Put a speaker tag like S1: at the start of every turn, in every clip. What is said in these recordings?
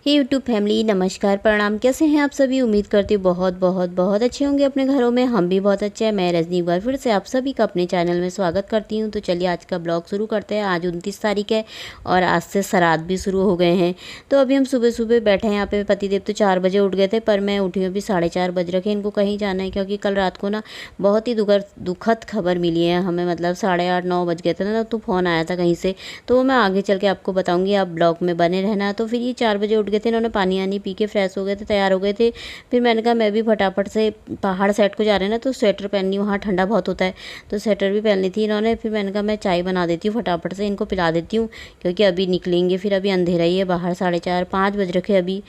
S1: हे YouTube family, नमस्कार, प्रणाम। कैसे हैं आप सभी? उम्मीद करती हूँ बहुत बहुत बहुत अच्छे होंगे अपने घरों में। हम भी बहुत अच्छे हैं। मैं रजनी एक बार फिर से आप सभी का अपने चैनल में स्वागत करती हूँ। तो चलिए आज का ब्लॉग शुरू करते हैं। आज 29 तारीख है और आज से श्राद्ध भी शुरू हो गए हैं। तो अभी हम सुबह सुबह बैठे हैं यहाँ पे। पतिदेव तो 4 बजे उठ गए थे, पर मैं उठी अभी 4:30 बज रखे। इनको कहीं जाना है क्योंकि कल रात को ना बहुत ही दुखद खबर मिली है हमें। मतलब 8:30-9 बज गए थे ना, तो फ़ोन आया था कहीं से। तो वो मैं आगे चल के आपको बताऊँगी, आप ब्लॉग में बने रहना। तो फिर ये 4 बजे उठ गए थे। इन्होंने पानी आनी पी के फ्रेश हो गए थे, तैयार हो गए थे। फिर मैंने कहा मैं भी फटाफट से पहाड़ साइड को जा रहे हैं ना, तो स्वेटर पहननी, वहाँ ठंडा बहुत होता है, तो स्वेटर भी पहन ली थी इन्होंने। फिर मैंने कहा मैं चाय बना देती हूँ, फटाफट से इनको पिला देती हूँ क्योंकि अभी निकलेंगे। फिर अभी अंधेरा ही है बाहर, 4:30-5 बज रखे अभी।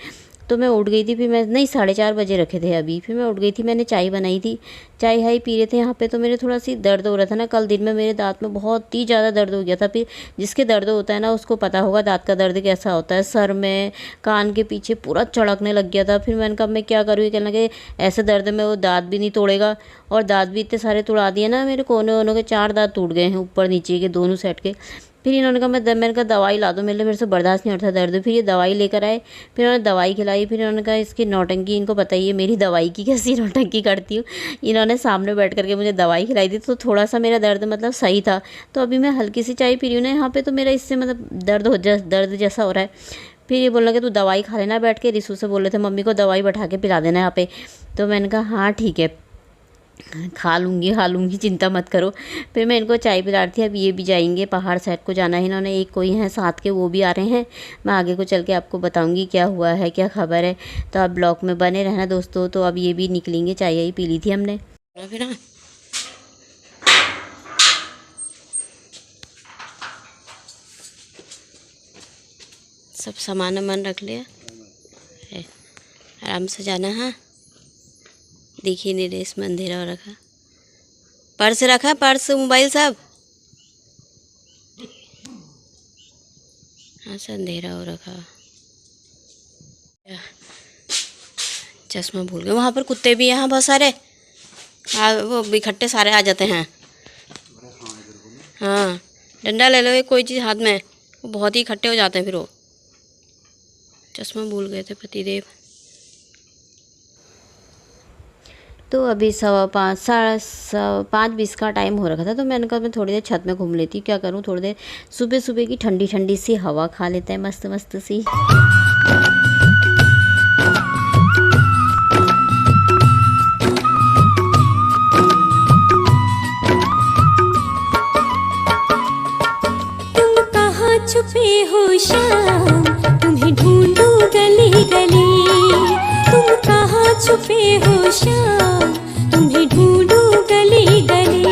S1: तो मैं उठ गई थी। फिर मैं नहीं 4:30 बजे रखे थे अभी। फिर मैं उठ गई थी, मैंने चाय बनाई थी, चाय हाई पी रहे थे यहाँ पे। तो मेरे थोड़ा सी दर्द हो रहा था ना, कल दिन में मेरे दांत में बहुत ही ज़्यादा दर्द हो गया था। फिर जिसके दर्द होता है ना उसको पता होगा दांत का दर्द कैसा होता है। सर में, कान के पीछे पूरा चढ़कने लग गया था। फिर मैंने कहा मैं क्या करूँ, कहने लगे ऐसे दर्द में वो दांत भी नहीं तोड़ेगा। और दांत भी इतने सारे तोड़ा दिए ना, मेरे कोने वोनों के 4 दांत टूट गए हैं, ऊपर नीचे के दोनों सेट के। फिर इन्होंने कहा मैंने कहा दवाई ला दो, मेरे से बर्दाश्त नहीं होता दर्द। फिर ये दवाई लेकर आए, फिर उन्होंने दवाई खिलाई। फिर इन्होंने कहा इसकी नौटंकी इनको बताइए, मेरी दवाई की कैसी नौटंकी करती हूँ। इन्होंने सामने बैठ करके मुझे दवाई खिलाई दी, तो थोड़ा सा मेरा दर्द मतलब सही था। तो अभी मैं हल्की सी चाय पी रही हूँ ना यहाँ पे, तो मेरा इससे मतलब दर्द जैसा हो रहा है। फिर ये बोल लगे तू दवाई खा लेना बैठ के। रिसू से बोल रहे थे मम्मी को दवाई बैठा के पिला देना यहाँ पे। तो मैंने कहा हाँ ठीक है, खा लूँगी, चिंता मत करो। फिर मैं इनको चाय पिला रही थी। अब ये भी जाएंगे पहाड़ साइड को जाना है इन्होंने, एक कोई हैं साथ के, वो भी आ रहे हैं। मैं आगे को चल के आपको बताऊंगी क्या हुआ है, क्या खबर है। तो आप ब्लॉग में बने रहना दोस्तों। तो अब ये भी निकलेंगे, चाय ही पी ली थी हमने। फिर सब सामान वामान रख लिया, आराम से जाना। हाँ देखिए नहीं रहे, इसमें अंधेरा हो रखा। पर्स रखा, पर्स मोबाइल सब। हाँ से अंधेरा हो रखा। चश्मा भूल गए। वहाँ पर कुत्ते भी हैं, यहाँ बहुत सारे। वो इकट्ठे सारे आ जाते हैं। हाँ डंडा ले लो, एक कोई चीज़ हाथ में, वो बहुत ही इकट्ठे हो जाते हैं। फिर वो चश्मा भूल गए थे पतिदेव। तो अभी 5:20 का टाइम हो रखा था। तो मैंने कहा मैं थोड़ी देर छत में घूम लेती हूँ, क्या करूँ, थोड़ी देर सुबह सुबह की ठंडी ठंडी सी हवा खा लेते हैं, मस्त मस्त सी।
S2: तुम कहाँ छुपे हो शाम, तुम्हें ढूंढूं गली गली। तुम कहाँ छुपे हो शाम, तुम्हें ढूंढूं गली गली।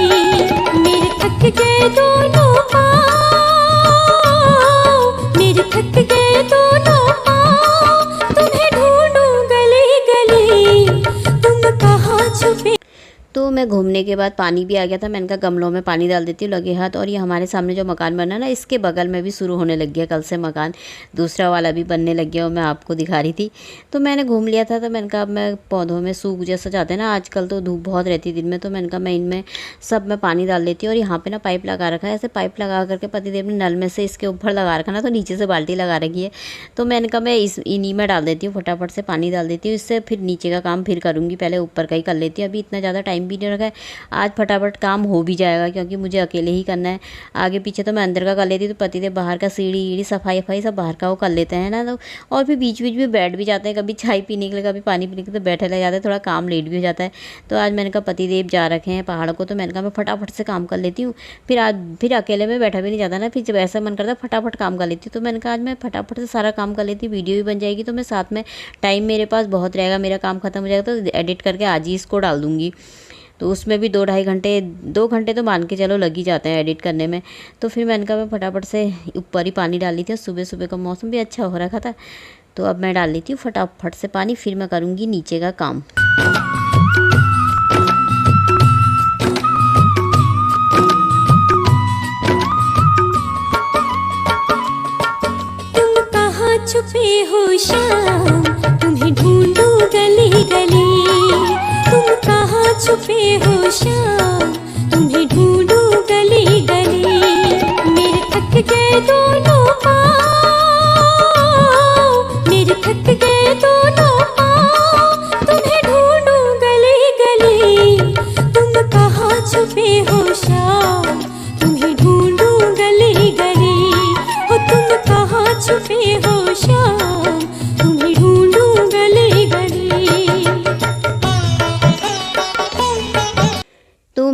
S2: मेरे थक गए दोनों पाँव, मेरे थक गए दोनों पाँव, तुम्हें ढूंढूं गली गली। तुम कहाँ छुपे।
S1: तो मैं घूमने के बाद पानी भी आ गया था। मैंने कहा गमलों में पानी डाल देती हूँ लगे हाथ। और ये हमारे सामने जो मकान बना ना, इसके बगल में भी शुरू होने लग गया कल से मकान, दूसरा वाला भी बनने लग गया। और मैं आपको दिखा रही थी। तो मैंने घूम लिया था। तो मैंने कहा अब मैं पौधों में सूख जैसा जाते हैं ना, आजकल तो धूप बहुत रहती है दिन में। तो मैंने कहा मैं इनमें सब में पानी डाल देती हूँ। और यहाँ पर ना पाइप लगा रखा है, ऐसे पाइप लगा करके पतिदेव ने नल में से इसके ऊपर लगा रखा ना, तो नीचे से बाल्टी लगा रखी है। तो मैंने कहा मैं इन्हीं में डाल देती हूँ, फटाफट से पानी डाल देती हूँ। इससे फिर नीचे का काम फिर करूँगी, पहले ऊपर का ही कर लेती हूँ। अभी इतना ज़्यादा टाइम भी नहीं रखा है, आज फटाफट काम हो भी जाएगा क्योंकि मुझे अकेले ही करना है। आगे पीछे तो मैं अंदर का कर लेती, तो पतिदेव बाहर का सीढ़ी ईढ़ी सफाई सब बाहर का वो कर लेते हैं ना। तो और फिर बीच बीच में बैठ भी जाते हैं, कभी चाय पीने के लिए, कभी पानी पीने के लिए, तो बैठे रह जाते हैं, थोड़ा काम लेट भी हो जाता है। तो आज मैंने कहा पतिदेव जा रखे हैं पहाड़ को, तो मैंने कहा मैं फटाफट से काम कर लेती हूँ। फिर अकेले में बैठा भी नहीं जाता ना, फिर जब ऐसा मन करता है फटाफट काम कर लेती हूँ। तो मैंने कहा आज मैं फटाफट से सारा काम कर लेती हूँ, वीडियो भी बन जाएगी। तो मैं साथ में टाइम मेरे पास बहुत रहेगा, मेरा काम खत्म हो जाएगा तो एडिट करके आज ही इसको डाल दूँगी। तो उसमें भी 2-2.5 घंटे, 2 घंटे तो मान के चलो लग ही जाते हैं एडिट करने में। तो फिर मैंने कहा मैं फटाफट से ऊपर ही पानी डाल ली थी। सुबह सुबह का मौसम भी अच्छा हो रखा था, तो अब मैं डाल लेती हूँ फटाफट से पानी, फिर मैं करूँगी नीचे का काम।
S2: तुम कहाँ छुपे हो शाम, तुम्हें ढूंढूं गली गली। तुम कहाँ छुपे हो शाम, तुम्हें ढूंढूं गली गली। मेरे थक गए दोनों पाँव, मेरे थक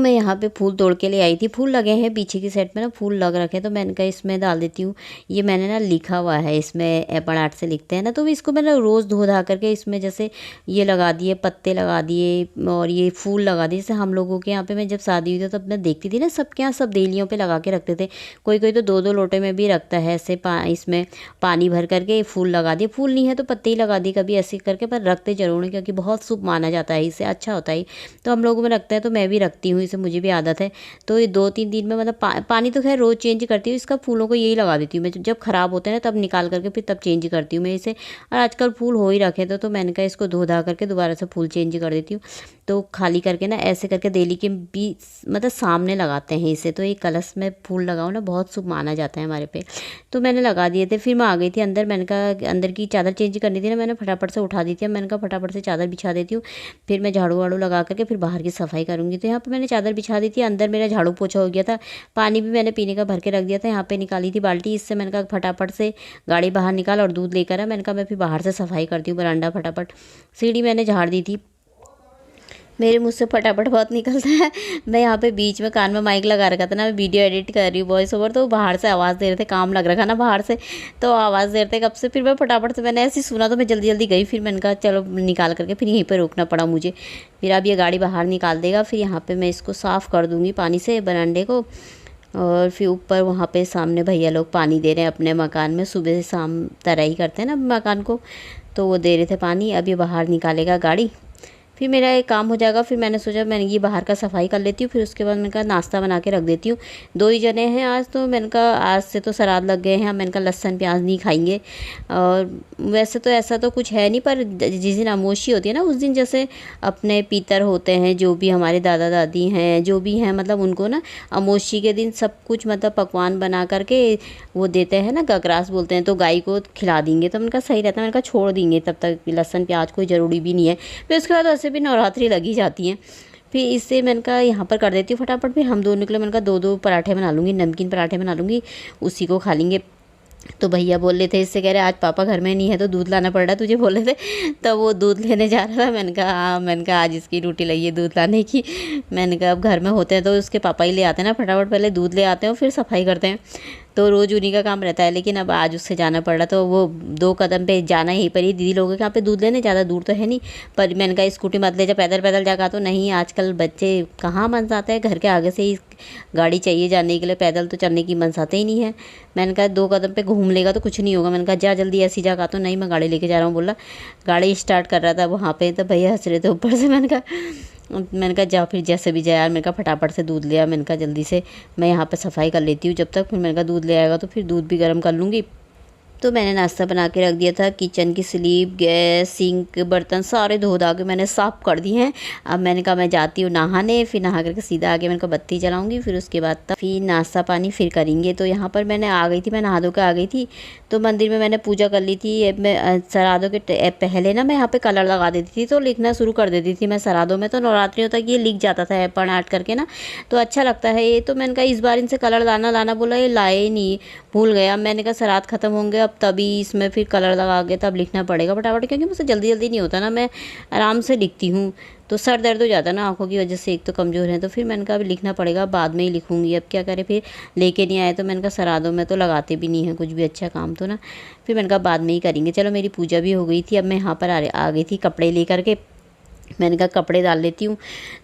S1: मैं यहाँ पे फूल तोड़ के ले आई थी। फूल लगे हैं पीछे की साइड में ना, फूल लग रखे हैं, तो मैंने कहा इसमें डाल देती हूँ। ये मैंने ना लिखा हुआ है, इसमें एपल आर्ट से लिखते हैं ना, तो इसको मैंने रोज़ धो धा करके इसमें जैसे ये लगा दिए, पत्ते लगा दिए और ये फूल लगा दिए। जैसे हम लोगों के यहाँ पे मैं जब शादी हुई थी तब मैं देखती थी ना, सबके यहाँ सब देलियों पे लगा के रखते थे। कोई कोई तो 2-2 लोटे में भी रखता है ऐसे इसमें पानी भर करके फूल लगा दिए। फूल नहीं है तो पत्ते ही लगा दिए कभी ऐसे करके, पर रखते जरूर हैं क्योंकि बहुत शुभ माना जाता है, इससे अच्छा होता है। तो हम लोगों में रखते हैं तो मैं भी रखती हूँ, इसे मुझे भी आदत है। तो ये 2-3 दिन में मतलब पानी तो खैर रोज़ चेंज करती हूँ, इसका फूलों को यही लगा देती हूँ मैं। जब ख़राब होते हैं ना तब निकाल करके फिर तब चेंज करती हूँ मैं इसे। और आजकल फूल हो ही रखे थे तो मैंने कहा इसको धो धा करके दोबारा से फूल चेंज कर देती हूँ। तो खाली करके ना ऐसे करके देली के भी मतलब सामने लगाते हैं इसे। तो ये कलश में फूल लगाओ ना, बहुत शुभ माना जाता है हमारे पे। तो मैंने लगा दिए थे, फिर मैं आ गई थी अंदर। मैंने कहा अंदर की चादर चेंज करनी थी ना, मैंने फटाफट से उठा दी थी। मैंने कहा फटाफट से चादर बिछा देती हूँ, फिर मैं झाड़ू वाड़ू लगा करके फिर बाहर की सफाई करूँगी। तो यहाँ पर मैंने चादर बिछा दी थी, अंदर मेरा झाड़ू पोछा हो गया था। पानी भी मैंने पीने का भर के रख दिया था, यहाँ पे निकाली थी बाल्टी। इससे मैंने कहा फटाफट से गाड़ी बाहर निकाल और दूध लेकर आ। मैंने कहा मैं फिर बाहर से सफाई करती हूँ, बरांडा फटाफट। सीढ़ी मैंने झाड़ दी थी। मेरे मुँह से फटाफट बहुत निकलता है। मैं यहाँ पे बीच में कान में माइक लगा रखा था ना, मैं वीडियो एडिट कर रही हूँ वॉइस ओवर, तो बाहर से आवाज़ दे रहे थे, काम लग रखा ना बाहर से, तो आवाज़ दे रहे थे कब से। फिर मैं फटाफट से मैंने ऐसे सुना तो मैं जल्दी जल्दी गई। फिर मैंने कहा चलो निकाल करके फिर यहीं पर रोकना पड़ा मुझे। फिर अब ये गाड़ी बाहर निकाल देगा, फिर यहाँ पर मैं इसको साफ़ कर दूँगी पानी से बरांडे को। और फिर ऊपर वहाँ पे सामने भैया लोग पानी दे रहे हैं अपने मकान में, सुबह से शाम तरह ही करते हैं ना मकान को, तो वो दे रहे थे पानी। अब ये बाहर निकालेगा गाड़ी, फिर मेरा एक काम हो जाएगा। फिर मैंने सोचा मैंने ये बाहर का सफाई कर लेती हूँ, फिर उसके बाद मैंने कहा नाश्ता बना के रख देती हूँ। 2 ही जने हैं आज, तो मैंने कहा आज से तो श्राद्ध लग गए हैं, मैंने कहा लहसुन प्याज नहीं खाएंगे। और वैसे तो ऐसा तो कुछ है नहीं, पर जिस दिन अमावस्या होती है ना उस दिन जैसे अपने पितर होते हैं, जो भी हमारे दादा दादी हैं जो भी हैं, मतलब उनको ना अमावस्या के दिन सब कुछ मतलब पकवान बना करके वो देते हैं ना, गगरास बोलते हैं, तो गाय को खिला देंगे। तो उनका सही रहता है, मैंने कहा छोड़ देंगे तब तक लहसुन प्याज कोई ज़रूरी भी नहीं है। फिर उसके बाद वैसे भी नवरात्रि लगी जाती हैं। फिर इससे मैंने कहा यहाँ पर कर देती हूँ फटाफट। फिर हम दोनों के लिए मैंने कहा 2-2 पराठे बना लूँगी, नमकीन पराठे बना लूँगी, उसी को खा लेंगे। तो भैया बोल रहे थे, इससे कह रहे आज पापा घर में नहीं है तो दूध लाना पड़ रहा है तुझे, बोल रहे थे। तब वो दूध लेने जा रहा था। मैंने कहा हाँ, मैंने कहा आज इसकी ड्यूटी लगी है दूध लाने की। मैंने कहा अब घर में होते हैं तो उसके पापा ही ले आते हैं ना, फटाफट पहले दूध ले आते हैं और फिर सफाई करते हैं, तो रोज़ उन्हीं का काम रहता है। लेकिन अब आज उससे जाना पड़ रहा, तो वो 2 कदम पे जाना यहीं पर ही दीदी लोगों के यहाँ पे दूध लेने, ज़्यादा दूर तो है नहीं। पर मैंने कहा स्कूटी मत ले जा, पैदल पैदल जाकर तो नहीं, आजकल बच्चे कहाँ मन आते हैं, घर के आगे से ही गाड़ी चाहिए जाने के लिए, पैदल तो चलने की मन आते ही नहीं है। मैंने कहा 2 कदम पे घूम लेगा तो कुछ नहीं होगा। मैंने कहा जा जल्दी ऐसी जगह, तो नहीं मैं गाड़ी लेके जा रहा हूँ बोला। गाड़ी स्टार्ट कर रहा था वहाँ पे, तो भैया हंस रहे थे ऊपर से। मैंने कहा जा फिर जैसे भी जाए यार। मैंने कहा फटाफट से दूध ले आ, मैंने कहा जल्दी से मैं यहाँ पे सफाई कर लेती हूँ जब तक। फिर मैंने कहा दूध ले आएगा तो फिर दूध भी गर्म कर लूँगी। तो मैंने नाश्ता बना के रख दिया था। किचन की स्लीप, गैस, सिंक, बर्तन सारे धो धा के मैंने साफ़ कर दिए हैं। अब मैंने कहा मैं जाती हूँ नहाने, फिर नहा करके सीधा आके मैंने कहा बत्ती जलाऊंगी, फिर उसके बाद तब फिर नाश्ता पानी फिर करेंगे। तो यहाँ पर मैंने आ गई थी, मैं नहा धो के आ गई थी। तो मंदिर में मैंने पूजा कर ली थी। मैं श्राद्धों के पहले ना मैं यहाँ पर कलर लगा देती थी, तो लिखना शुरू कर देती थी मैं श्राद्धों में। तो नवरात्रियों तक ये लिख जाता था एपण आर्ट करके ना, तो अच्छा लगता है ये। तो मैंने कहा इस बार इनसे कलर लाना बोला, ये लाए ही नहीं, भूल गया। मैंने कहा श्राद्ध खत्म होंगे अब तभी इसमें फिर कलर लगा के तब लिखना पड़ेगा फटाफट, क्योंकि मुझसे जल्दी जल्दी नहीं होता ना, मैं आराम से लिखती हूँ। तो सर दर्द हो जाता है ना आंखों की वजह से, एक तो कमज़ोर है। तो फिर मैंने कहा अभी लिखना पड़ेगा, बाद में ही लिखूँगी। अब क्या करें, फिर लेके नहीं आए तो मैंने कहा श्राद्धों में तो लगाते भी नहीं हैं कुछ भी अच्छा काम, तो ना फिर मैंने कहा बाद में ही करेंगे। चलो मेरी पूजा भी हो गई थी। अब मैं यहाँ पर आ गई थी कपड़े लेकर के। मैंने कहा कपड़े डाल लेती हूँ।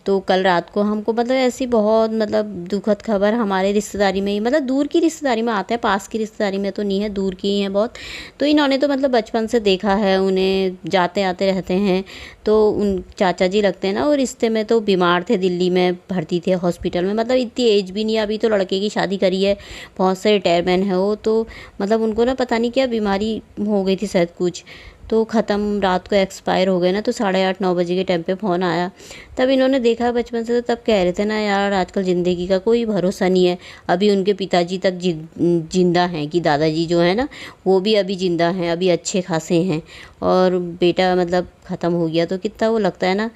S1: तो कल रात को हमको मतलब ऐसी बहुत मतलब दुखद खबर हमारे रिश्तेदारी में ही, मतलब दूर की रिश्तेदारी में आते हैं, पास की रिश्तेदारी में तो नहीं है, दूर की ही है बहुत। तो इन्होंने तो मतलब बचपन से देखा है, उन्हें जाते आते रहते हैं। तो उन चाचा जी लगते हैं ना, और रिश्ते में तो बीमार थे, दिल्ली में भर्ती थे हॉस्पिटल में। मतलब इतनी एज भी नहीं, अभी तो लड़के की शादी करी है, बहुत से रिटायरमेंट है वो। तो मतलब उनको ना पता नहीं क्या बीमारी हो गई थी शायद कुछ, तो ख़त्म रात को एक्सपायर हो गए ना। तो 8:30-9 बजे के टाइम पे फ़ोन आया। तब इन्होंने देखा बचपन से, तो तब कह रहे थे ना यार आजकल ज़िंदगी का कोई भरोसा नहीं है। अभी उनके पिताजी तक जिंदा हैं, कि दादाजी जो है ना वो भी अभी ज़िंदा हैं, अभी अच्छे खासे हैं, और बेटा मतलब ख़त्म हो गया। तो कितना वो लगता है ना।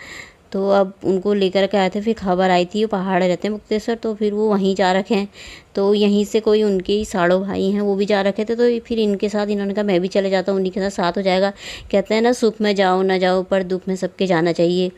S1: तो अब उनको लेकर के आए थे, फिर खबर आई थी, वो पहाड़ रहते हैं मुक्तेश्वर, तो फिर वो वहीं जा रखे हैं। तो यहीं से कोई उनके ही साड़ो भाई हैं, वो भी जा रखे थे। तो फिर इनके साथ इन्होंने कहा मैं भी चले जाता हूँ, उन्हीं के साथ साथ हो जाएगा। कहते हैं ना सुख में जाओ ना जाओ, पर दुख में सबके जाना चाहिए।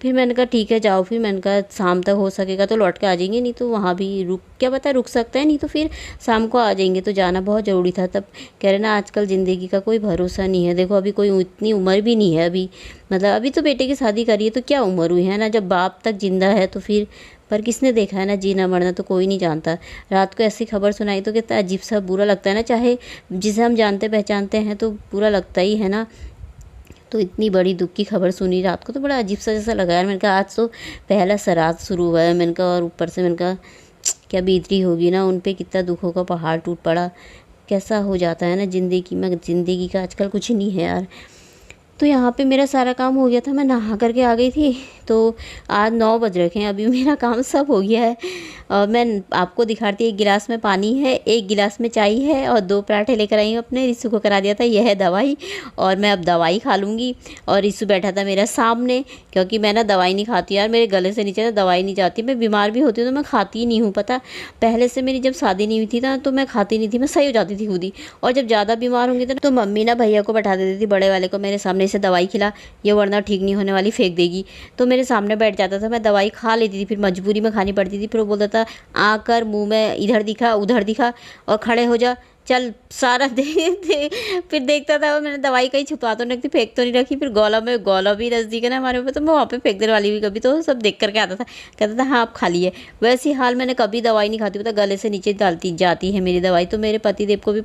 S1: फिर मैंने कहा ठीक है जाओ, फिर मैंने कहा शाम तक हो सकेगा तो लौट के आ जाएंगे, नहीं तो वहाँ भी रुक, क्या पता रुक सकता है, नहीं तो फिर शाम को आ जाएंगे। तो जाना बहुत ज़रूरी था। तब कह रहे ना आजकल ज़िंदगी का कोई भरोसा नहीं है, देखो अभी कोई इतनी उम्र भी नहीं है अभी, मतलब अभी तो बेटे की शादी करी है तो क्या उम्र हुई है ना, जब बाप तक जिंदा है तो फिर, पर किसने देखा है ना, जीना मरना तो कोई नहीं जानता। रात को ऐसी खबर सुनाई तो कितना अजीब सा बुरा लगता है ना, चाहे जिसे हम जानते पहचानते हैं तो बुरा लगता ही है ना। तो इतनी बड़ी दुख की खबर सुनी रात को तो बड़ा अजीब सा जैसा लगा यार। मैंने कहा आज तो पहला श्राद्ध शुरू हुआ है, मैंने कहा, और ऊपर से मैंने कहा क्या बीतरी होगी ना उन पे, कितना दुखों का पहाड़ टूट पड़ा। कैसा हो जाता है ना ज़िंदगी में, ज़िंदगी का आजकल कुछ नहीं है यार। तो यहाँ पे मेरा सारा काम हो गया था, मैं नहा करके आ गई थी। तो आज 9 बज रखे हैं, अभी मेरा काम सब हो गया है। मैं आपको दिखाती, एक गिलास में पानी है, एक गिलास में चाय है और 2 पराठे लेकर आई हूँ अपने। रिसु को करा दिया था, यह है दवाई, और मैं अब दवाई खा लूँगी। और रिसु बैठा था मेरा सामने, क्योंकि मैं ना दवाई नहीं खाती यार, मेरे गले से नीचे ना दवाई नहीं जाती। मैं बीमार भी होती हूँ तो मैं खाती ही नहीं हूँ, पता। पहले से मेरी जब शादी नहीं हुई थी ना तो मैं खाती नहीं थी, मैं सही हो जाती थी खुद ही। और जब ज़्यादा बीमार होंगी तो मम्मी ना भैया को बैठा देती थी, बड़े वाले को, मेरे सामने से दवाई खिला, ये वरना ठीक नहीं होने वाली, फेंक देगी। तो मेरे सामने बैठ जाता था, मैं दवाई खा लेती थी, फिर मजबूरी में खानी पड़ती थी। फिर वो बोलता था आकर मुंह में इधर दिखा उधर दिखा और खड़े हो जा, चल सारा दे फिर देखता था वो, मैंने दवाई कहीं छुपा तो नहीं रखी, फेंक तो नहीं रखी। फिर गौला भी नज़दीक है ना हमारे पे, तो मैं वहाँ पे फेंक देने वाली भी कभी, तो सब देख करके आता था, कहता था हाँ आप खा लिए। वैसे हाल मैंने कभी दवाई नहीं खाती, पता, गले से नीचे डालती जाती है मेरी दवाई। तो मेरे पतिदेव को भी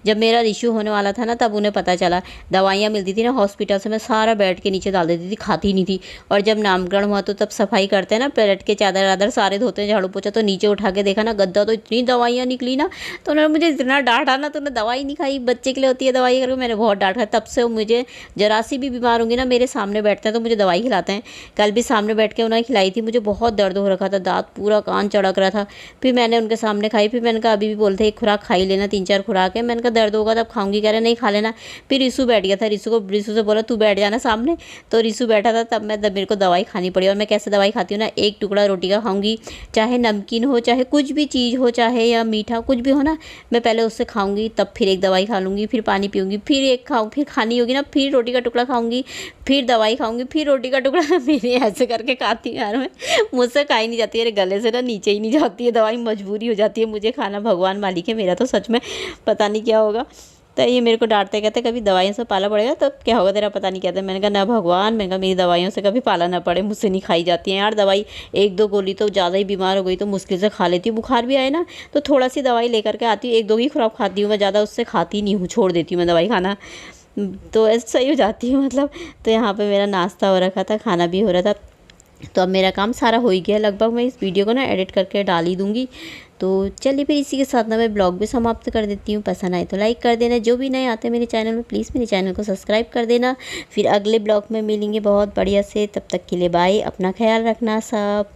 S1: जब मेरा इशू होने वाला था ना तब उन्हें पता चला, दवाइयाँ मिलती थी ना हॉस्पिटल से, मैं सारा बेड के नीचे डाल देती थी, खाती नहीं थी। और जब नामकरण हुआ तो तब सफाई करते हैं ना, पेट के चादर वादर सारे धोते हैं, झाड़ू पोछा, तो नीचे उठा के देखा ना गद्दा, तो इतनी दवाइयाँ निकली ना, तो उन्होंने मुझे इतना डांटा ना, तो दवाई नहीं खाई, बच्चे के लिए होती है दवाई करके, मैंने बहुत डांट खाई। तब से मुझे जरा सी भी बीमार होंगी ना, मेरे सामने बैठते हैं तो मुझे दवाई खिलाते हैं। कल भी सामने बैठ के उन्होंने खिलाई थी, मुझे बहुत दर्द हो रखा था, दांत पूरा कान चढ़क रहा था। फिर मैंने उनके सामने खाई, फिर मैंने कहा अभी भी बोलते एक खुराक खा ही लेना, 3-4 खुराक है। मैंने कहा दर्द होगा तब खाऊंगी, कह रहे नहीं खा लेना। फिर रिसु बैठ गया था, रिसु से बोला तू बैठ जाना सामने, तो रिसु बैठा था, तब मेरे को दवाई खानी पड़ी। और मैं कैसे दवाई खाती हूँ ना, एक टुकड़ा रोटी का खाऊंगी, चाहे नमकीन हो, चाहे कुछ भी चीज़ हो, चाहे या मीठा कुछ भी हो ना, मैं पहले उससे खाऊंगी, तब फिर एक दवाई खा लूँगी, फिर पानी पीऊँगी, फिर एक खाऊँ, फिर खानी होगी ना, फिर रोटी का टुकड़ा खाऊंगी, फिर दवाई खाऊंगी, फिर रोटी का टुकड़ा मेरे ऐसे करके खाती हूँ यार मैं, मुझसे खाई नहीं जाती है, मेरे गले से ना नीचे ही नहीं जाती है दवाई, मजबूरी हो जाती है मुझे खाना। भगवान मालिक है मेरा, तो सच में पता नहीं क्या होगा। तो ये मेरे को डांटते, कहते कभी दवाइयों से पाला पड़ेगा तब क्या होगा तेरा, पता नहीं कहते। मैंने कहा ना भगवान, मैंने कहा मेरी दवाइयों से कभी पाला ना पड़े, मुझसे नहीं खाई जाती है यार दवाई। 1-2 गोली तो ज़्यादा ही बीमार हो गई तो मुश्किल से खा लेती हूँ, बुखार भी आए ना तो थोड़ा सी दवाई लेकर के आती हूँ, 1-2 ही खुराक खाती हूँ मैं, ज़्यादा उससे खाती नहीं हूँ, छोड़ देती हूँ मैं दवाई खाना, तो ऐसे सही हो जाती हूँ मतलब। तो यहाँ पे मेरा नाश्ता हो रखा था, खाना भी हो रहा था, तो अब मेरा काम सारा हो ही गया लगभग। मैं इस वीडियो को ना एडिट करके डाल ही दूँगी। तो चलिए फिर इसी के साथ ना मैं ब्लॉग भी समाप्त कर देती हूँ। पसंद आए तो लाइक कर देना, जो भी नए आते हैं मेरे चैनल में प्लीज़ मेरे चैनल को सब्सक्राइब कर देना। फिर अगले ब्लॉग में मिलेंगे बहुत बढ़िया से, तब तक के लिए बाय, अपना ख्याल रखना सब।